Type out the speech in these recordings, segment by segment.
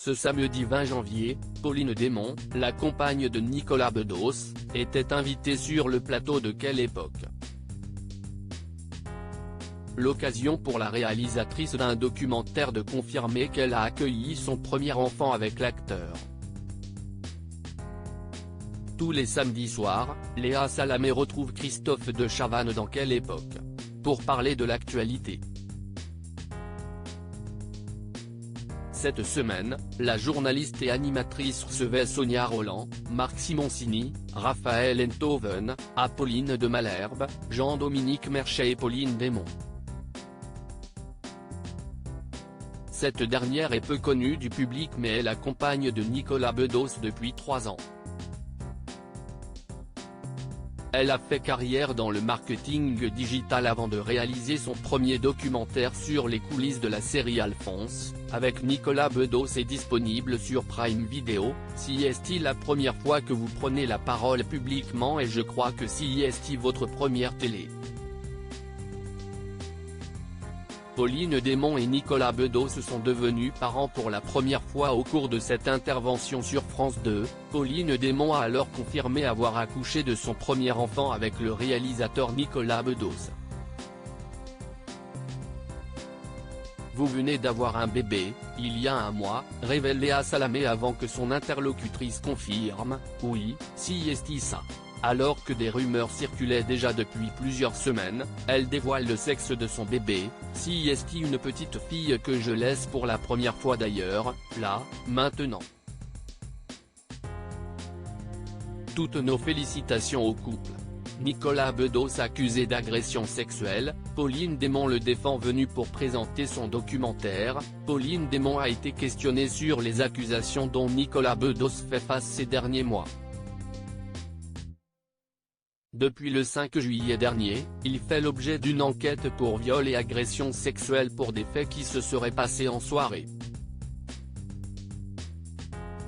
Ce samedi 20 janvier, Pauline Desmonts, la compagne de Nicolas Bedos, était invitée sur le plateau de Quelle époque. L'occasion pour la réalisatrice d'un documentaire de confirmer qu'elle a accueilli son premier enfant avec l'acteur. Tous les samedis soirs, Léa Salamé retrouve Christophe de Chavannes dans Quelle époque, pour parler de l'actualité. Cette semaine, la journaliste et animatrice recevait Sonia Rolland, Marc Simoncini, Raphaël Enthoven, Apolline de Malherbe, Jean-Dominique Merchet et Pauline Desmonts. Cette dernière est peu connue du public mais est la compagne de Nicolas Bedos depuis 3 ans. Elle a fait carrière dans le marketing digital avant de réaliser son premier documentaire sur les coulisses de la série Alphonse, avec Nicolas Bedos est disponible sur Prime Video. Si est-il la première fois que vous prenez la parole publiquement et je crois que si est-il votre première télé. Pauline Desmonts et Nicolas Bedos sont devenus parents pour la première fois au cours de cette intervention sur France 2, Pauline Desmonts a alors confirmé avoir accouché de son premier enfant avec le réalisateur Nicolas Bedos. Vous venez d'avoir un bébé, il y a 1 mois, révèle Léa Salamé avant que son interlocutrice confirme, oui, si est ça. Alors que des rumeurs circulaient déjà depuis plusieurs semaines, elle dévoile le sexe de son bébé, si est une petite fille que je laisse pour la première fois d'ailleurs, là, maintenant. Toutes nos félicitations au couple. Nicolas Bedos accusé d'agression sexuelle, Pauline Desmonts le défend venu pour présenter son documentaire. Pauline Desmonts a été questionnée sur les accusations dont Nicolas Bedos fait face ces derniers mois. Depuis le 5 juillet dernier, il fait l'objet d'une enquête pour viol et agression sexuelle pour des faits qui se seraient passés en soirée.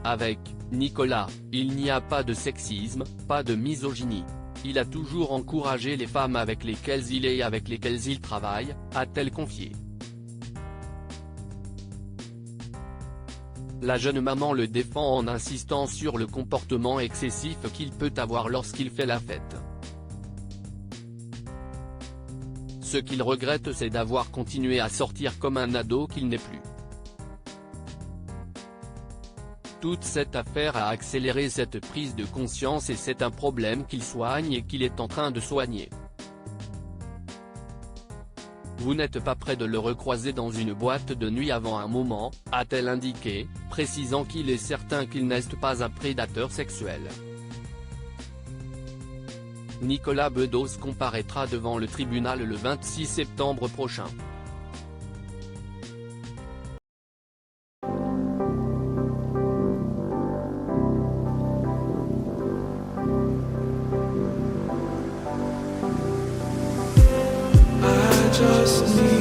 Avec Nicolas, il n'y a pas de sexisme, pas de misogynie. Il a toujours encouragé les femmes avec lesquelles il est et avec lesquelles il travaille, a-t-elle confié. La jeune maman le défend en insistant sur le comportement excessif qu'il peut avoir lorsqu'il fait la fête. Ce qu'il regrette c'est d'avoir continué à sortir comme un ado qu'il n'est plus. Toute cette affaire a accéléré cette prise de conscience et c'est un problème qu'il soigne et qu'il est en train de soigner. Vous n'êtes pas près de le recroiser dans une boîte de nuit avant un moment, a-t-elle indiqué, précisant qu'il est certain qu'il n'est pas un prédateur sexuel. Nicolas Bedos comparaîtra devant le tribunal le 26 septembre prochain. Just need